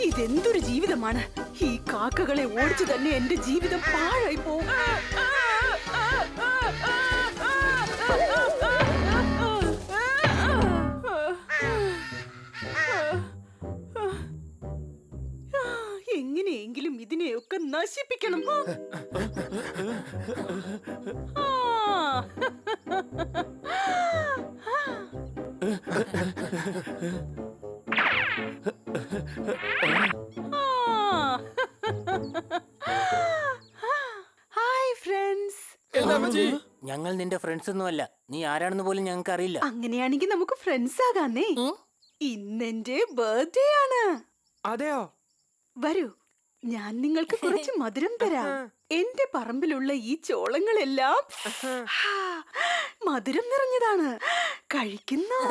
ഇതെന്തൊരു ജീവിതമാണ്. ഈ കാക്കകളെ ഓടിച്ചു തന്നെ എന്റെ ജീവിതം പാഴായി പോകും. എങ്ങനെയെങ്കിലും ഇതിനെയൊക്കെ നശിപ്പിക്കണം. Hi friends. ഞങ്ങൾ നിന്റെ ഫ്രണ്ട്സ് ഒന്നുമല്ല. നീ ആരാണെന്ന് പോലും ഞങ്ങൾക്ക് അറിയില്ല. അങ്ങനെയാണെങ്കിൽ നമുക്ക് ഫ്രണ്ട്സ് ആകാന്നേ. ഇന്നെന്റെ ബർത്ത്ഡേ ആണ്. അതെയോ? വരൂ, ഞാൻ നിങ്ങൾക്ക് കുറച്ച് മധുരം തരാം. എന്റെ പറമ്പിലുള്ള ഈ ചോളങ്ങളെല്ലാം മധുരം നിറഞ്ഞതാണ്. കഴിക്കുന്നു.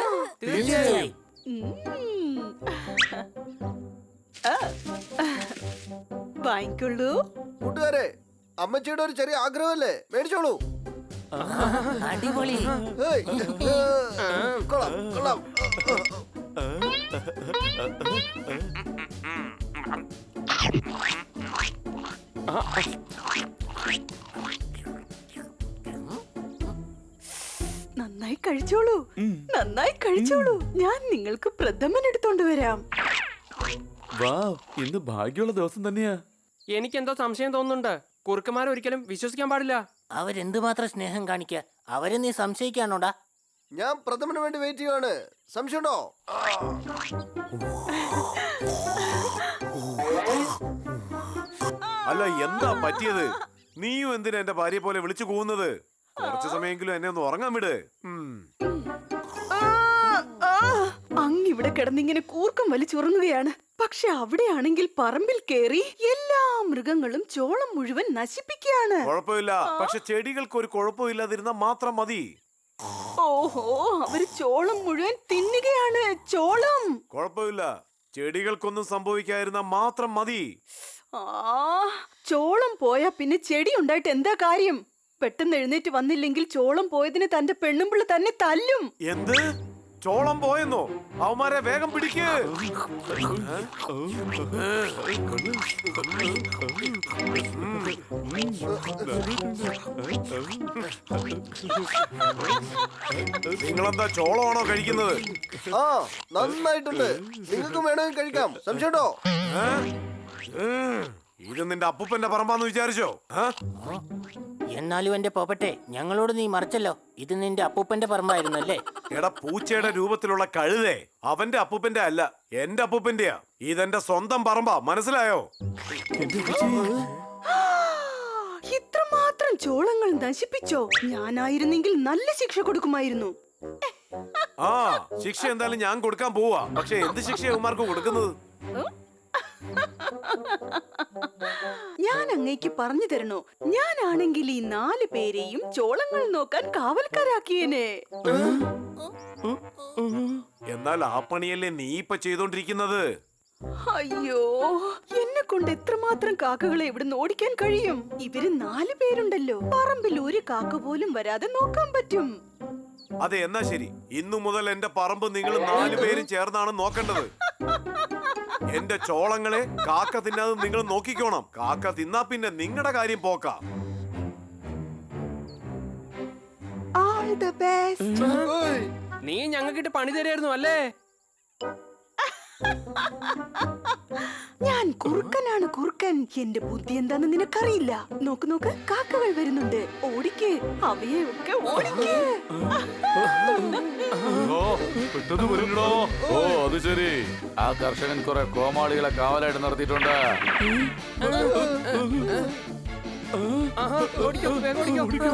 വാങ്ങിക്കൊള്ളൂ. കൂട്ടുകാരെ, അമ്മച്ചിയുടെ ഒരു ചെറിയ ആഗ്രഹമല്ലേ, മേടിച്ചോളൂ. അടിപൊളി. കൊള്ളാം കൊള്ളാം. നന്നായി കഴിച്ചോളൂ, നന്നായി കഴിച്ചോളൂ. ഞാൻ നിങ്ങൾക്ക് പ്രഥമൻ എടുത്തോണ്ട് വരാം. ഇന്ന് ഭാഗ്യമുള്ള ദിവസം തന്നെയാ. എനിക്കെന്തോ സംശയം തോന്നുന്നുണ്ട്. കുറുക്കന്മാരെ ഒരിക്കലും വിശ്വസിക്കാൻ പാടില്ല. അവരെന്തുമാത്രം സ്നേഹം കാണിക്ക. അവരെ നീ സംശയിക്കാണോടാ? ഞാൻ പ്രഥമന് വേണ്ടി വെയിറ്റ് ചെയ്യുവാണ്. സംശയമുണ്ടോ? അല്ല, എന്താ പറ്റിയത്? നീയും എന്തിനാ എന്റെ ഭാര്യയെ പോലെ വിളിച്ചു പോകുന്നത്? കുറച്ചു സമയമെങ്കിലും എന്നെ ഒന്ന് ഉറങ്ങാൻ വിട്. അങ്ങിവിടെ കിടന്നിങ്ങനെ കൂർക്കം വലിച്ചുറങ്ങുകയാണ്. പക്ഷെ അവിടെയാണെങ്കിൽ പറമ്പിൽ കേറി എല്ലാ മൃഗങ്ങളും ചോളം മുഴുവൻ നശിപ്പിക്കുകയാണ്. കുഴപ്പമില്ല, പക്ഷെ ചെടികൾക്ക് ഒരു കുഴപ്പമില്ലാതിരുന്നാ മാത്രം മതി. ഓഹോ, അവര് ചോളം മുഴുവൻ തിന്നുകയാണ്. ചോളം കുഴപ്പമില്ല, ചെടികൾക്കൊന്നും സംഭവിക്കാതിരുന്നാ മാത്രം മതി. ചോളം പോയാ പിന്നെ ചെടി ഉണ്ടായിട്ട് എന്താ കാര്യം? പെട്ടെന്ന് എഴുന്നേറ്റ് വന്നില്ലെങ്കിൽ ചോളം പോയതിന് തന്റെ പെണ്ണുമ്പിള്ള തന്നെ തല്ലും. എന്ത്? ചോളം പോയെന്നോ? അവന്മാരെ വേഗം പിടിക്ക്. നിങ്ങളെന്താ ചോളമാണോ കഴിക്കുന്നത്? ആ, നന്നായിട്ടുണ്ട്. നിങ്ങൾക്ക് വേണമെങ്കിൽ കഴിക്കാം. സംശയമുണ്ടോ? ഇത് നിന്റെ അപ്പൂപ്പന്റെ പറമ്പാന്ന് വിചാരിച്ചോ? എന്നാലും എന്റെ പോപ്പട്ടെ, ഞങ്ങളോട് നീ മറിച്ചല്ലോ. ഇത് നിന്റെ അപ്പൂപ്പന്റെ പറമ്പായിരുന്നല്ലേ? എടാ, പൂച്ചയുടെ രൂപത്തിലുള്ള കഴുതേ, അവന്റെ അപ്പൂപ്പന്റെ അല്ല, എന്റെ അപ്പൂപ്പന്റെയാ. ഇതെന്റെ സ്വന്തം പറമ്പാ, മനസ്സിലായോ? ഇത്രമാത്രം ചോളങ്ങൾ നശിപ്പിച്ചോ? ഞാനായിരുന്നെങ്കിൽ നല്ല ശിക്ഷ കൊടുക്കുമായിരുന്നു. ആ, ശിക്ഷ എന്തായാലും ഞാൻ കൊടുക്കാൻ പോവാ. പക്ഷെ എന്ത് ശിക്ഷ ഇവന്മാർക്ക് കൊടുക്കുന്നത്? ഞാൻ അങ്ങേക്ക് പറഞ്ഞു തരണോ? ഞാനാണെങ്കിൽ ഈ 4 പേരെയും ചോളങ്ങൾ നോക്കാൻ കാവൽക്കാരാക്കിയേനെ. എന്നാൽ ആ പണിയല്ലേ നീ ഇപ്പൊ ചെയ്തോണ്ടിരിക്കുന്നത്? അയ്യോ, എന്നെ കൊണ്ട് എത്രമാത്രം കാക്കകളെ ഇവിടുന്ന് ഓടിക്കാൻ കഴിയും? ഇവര് 4 പേരുണ്ടല്ലോ. പറമ്പിൽ ഒരു കാക്ക പോലും വരാതെ നോക്കാൻ പറ്റും. അതെ, എന്നാ ശരി. ഇന്നു മുതൽ എന്റെ പറമ്പ് നിങ്ങൾ 4 പേരും ചേർന്നാണ് നോക്കേണ്ടത്. എന്റെ ചോളങ്ങളെ കാക്ക തിന്നാതെ നിങ്ങൾ നോക്കിക്കോണം. കാക്ക തിന്നാ പിന്നെ നിങ്ങളുടെ കാര്യം പോക്കാം. All the best. നീ ഞങ്ങൾക്കിട്ട് പണി തരായിരുന്നു അല്ലേ? ഞാൻ കുറുക്കനാണ്, കുറുക്കൻ. എന്റെ ബുദ്ധി എന്താന്ന് നിനക്കറിയില്ല. നോക്ക് നോക്ക്, കാക്കകൾ വരുന്നുണ്ട്. ഓടിക്ക്, അവയെ ഒക്കെ ഓടിക്ക്. ഓ, അത് ശരി. ആ കർഷകൻ കുറെ കോമാളികളെ കാവലായിട്ട് നിർത്തിയിട്ടുണ്ട്. ഓടിക്കോ, വേഗം ഓടിക്കോ.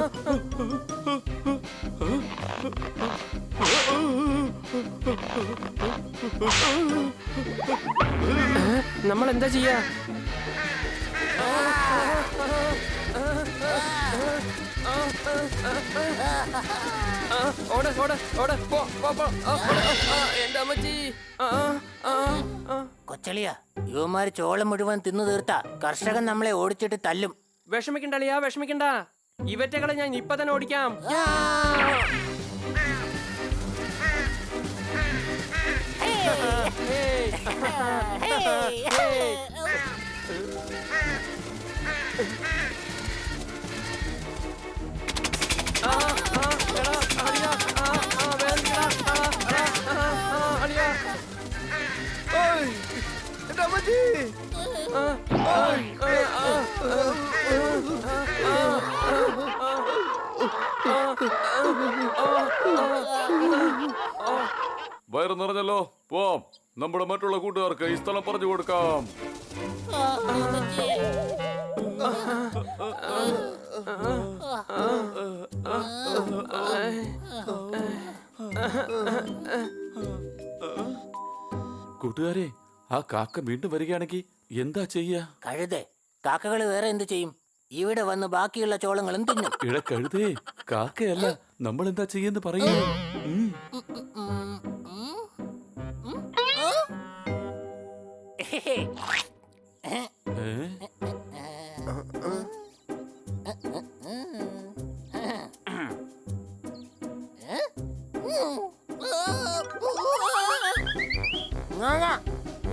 നമ്മൾ എന്താ ചെയ്യാ? ഓട് ഓട് ഓട്, പോ പോ പോ. എന്റെ അമ്മച്ചി. കൊച്ചളിയാ, യുവമാര് ചോളം മുഴുവൻ തിന്നു തീർത്ത കർഷകൻ നമ്മളെ ഓടിച്ചിട്ട് തല്ലും. വിഷമിക്കണ്ട അളിയാ, വിഷമിക്കണ്ട. ഇവറ്റകളെ ഞാൻ ഇപ്പൊ തന്നെ ഓടിക്കാം. ഏയ്, എന്റെ അമ്മച്ചി. വയറ് നിറഞ്ഞല്ലോ, പോവാം. നമ്മുടെ മറ്റുള്ള കൂട്ടുകാർക്ക് ഈ സ്ഥലം പറഞ്ഞു കൊടുക്കാം. കൂട്ടുകാരെ, ആ കാക്ക വീണ്ടും വരികയാണെങ്കിൽ എന്താ ചെയ്യാ? കഴുതേ, കാക്കകള് വേറെ എന്ത് ചെയ്യും? ഇവിടെ വന്ന് ബാക്കിയുള്ള ചോളങ്ങളും തിന്നും. ഇട കഴുതേ, കാക്കയല്ല, നമ്മൾ എന്താ ചെയ്യുന്ന പറയൂ.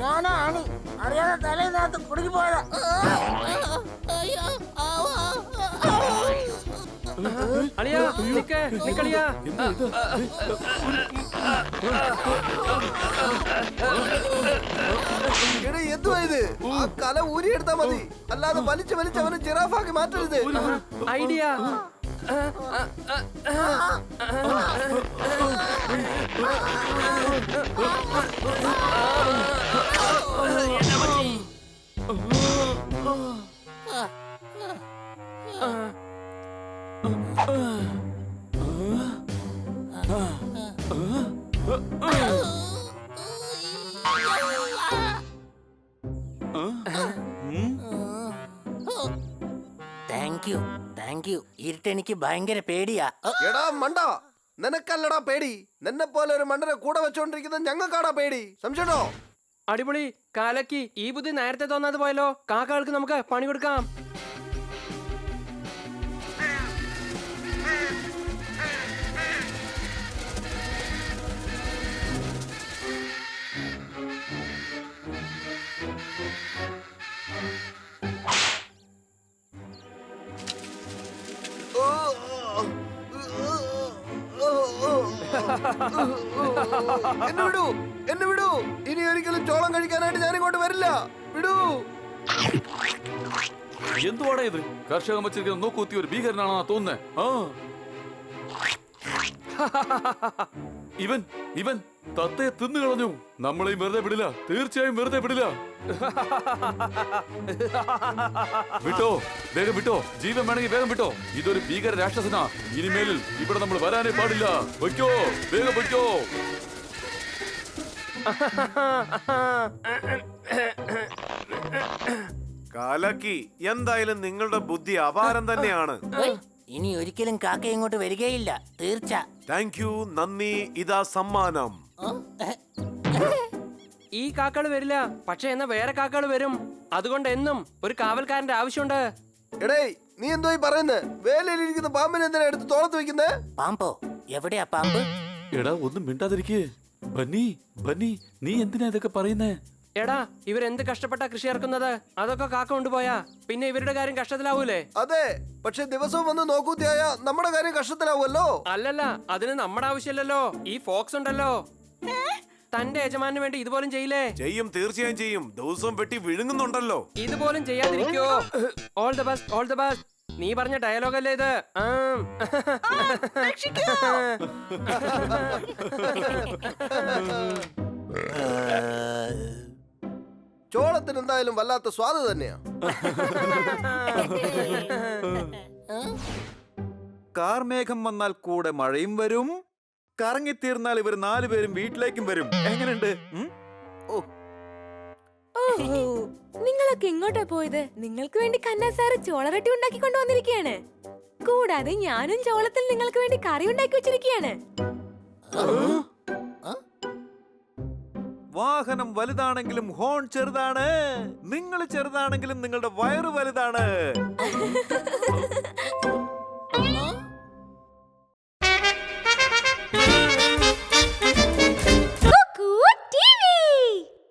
ഞാനാണ് അറിയാതെ തലേനകത്ത് കുടുങ്ങി പോയതാ. അളിയാ, നിക്ക്, നിക്കളിയാ. എടേ, എന്തുവാ ഇത്? ആ കല ഊരിയെടുത്താ മതി, അല്ലാതെ വലിച്ച് വലിച്ച് അവനെ ജിറാഫാക്കി മാറ്റരുത്. ഐഡിയ. Thank you. ഇരുട്ടെനിക്ക് ഭയങ്കര പേടിയാ. എടാ മണ്ട, നിനക്കല്ലടാ പേടി, നിന്നെ പോലെ ഒരു മണ്ടനെ കൂടെ വെച്ചോണ്ടിരിക്കുന്നത് ഞങ്ങൾക്കാടാ പേടി. സംശയണ്ടോ? അടിപൊളി, കാലക്കി. ഈ ബുദ്ധി നേരത്തെ തോന്നാതെ പോയല്ലോ. കാക്കകൾക്ക് നമുക്ക് പണി കൊടുക്കാം. എന്നെ വിടൂ, എന്നെ വിടൂ. ഇനി ഒരിക്കലും ചോളം കഴിക്കാനായിട്ട് ഞാൻ ഇങ്ങോട്ട് വരില്ല. വിടൂ. എന്തുവാടാ ഇത്? കർഷകൻ വച്ചിരിക്കുന്ന നോക്കൂത്തി ഒരു ഭീകരനാണെന്നാ തോന്നുന്നേ. ഇവൻ ഇവൻ തത്തയെ തിന്നു കളഞ്ഞു. നമ്മളെയും വെറുതെ വിടില്ല, തീർച്ചയായും വെറുതെ വിടില്ല. വിട്ടോ, വേഗം വിട്ടോ. ജീവൻ വേണമെങ്കിൽ വേഗം വിട്ടോ. ഇതൊരു ഭീകര രാക്ഷസനാ. ഇനിമേലിൽ ഇവിടെ നമ്മൾ വരാനേ പാടില്ല. വയ്ക്കോ, വേഗം വയ്ക്കോ. കാലക്കി, എന്തായാലും നിങ്ങളുടെ ബുദ്ധി അപാരം തന്നെയാണ്. ഇനി ഒരിക്കലും കാക്ക ഇങ്ങോട്ട് വരികയില്ല, തീർച്ച. താങ്ക് യു, നന്ദി. ഇതാ സമ്മാനം. ഈ കാക്കകള് വരില്ല, പക്ഷെ എന്നാ വേറെ കാക്കകള് വരും. അതുകൊണ്ട് എന്നും ഒരു കാവൽക്കാരന്റെ ആവശ്യമുണ്ട്. എടേ, നീ എന്തോ ഈ പറയുന്നേ? വേലയിലിരിക്കുന്ന പാമ്പിനെ എന്തിനാ എടുത്ത് തോളത്ത് വെക്കുന്നേ? പാമ്പോ? എവിടെയാ പാമ്പ്? എടാ, ഒന്നും മിണ്ടാതിരിക്കേ. ബന്നി, ബന്നി, നീ എന്തിനാ ഇതൊക്കെ പറയുന്നേ? എടാ, ഇവരെന്ത് കഷ്ടപ്പെട്ടാ കൃഷി ഇറക്കുന്നത്? അതൊക്കെ കാക്ക കൊണ്ടുപോയാ പിന്നെ ഇവരുടെ കാര്യം കഷ്ടത്തിലാവൂലേ? അതെ, പക്ഷെ ദിവസവും വന്ന് നോക്കൂത്തിയായ നമ്മുടെ കാര്യം കഷ്ടത്തിലാവുമല്ലോ. അല്ലല്ല, അതിന് നമ്മുടെ ആവശ്യമില്ലല്ലോ. ഈ ഫോക്സ് ഉണ്ടല്ലോ, തന്റെ യജമാനു വേണ്ടി ഇതുപോലും ചെയ്യില്ലേ? ചെയ്യും, തീർച്ചയായും ചെയ്യും. ദിവസം വെട്ടി വിഴുങ്ങുന്നുണ്ടല്ലോ. ഇതുപോലും ചെയ്യാതിരിക്കോ? All the best, all the best. നീ പറഞ്ഞ ഡയലോഗ് അല്ലേ ഇത്? ചോളത്തിന് എന്തായാലും വല്ലാത്ത സ്വാദ് തന്നെയാ. കാർമേഘം വന്നാൽ കൂടെ മഴയും വരും, കറങ്ങിത്തീർന്നാൽ ഇവർ 4 പേരും വീട്ടിലേക്കും വരും. എങ്ങനെയുണ്ട്? ഓഹോ, നിങ്ങളൊക്കെ എങ്ങോട്ടാ പോയത്? നിങ്ങൾക്ക് വേണ്ടി കന്നാ സാറ് ചോളറൊട്ടി ഉണ്ടാക്കി കൊണ്ടുവന്നിരിക്കുകയാണ്. കൂടാതെ ഞാനും ചോളത്തിൽ നിങ്ങൾക്ക് വേണ്ടി കറി ഉണ്ടാക്കി വെച്ചിരിക്കുകയാണ്. വാഹനം വലുതാണെങ്കിലും ഹോൺ ചെറുതാണ്, നിങ്ങൾ ചെറുതാണെങ്കിലും നിങ്ങളുടെ വയറ് വലുതാണ്.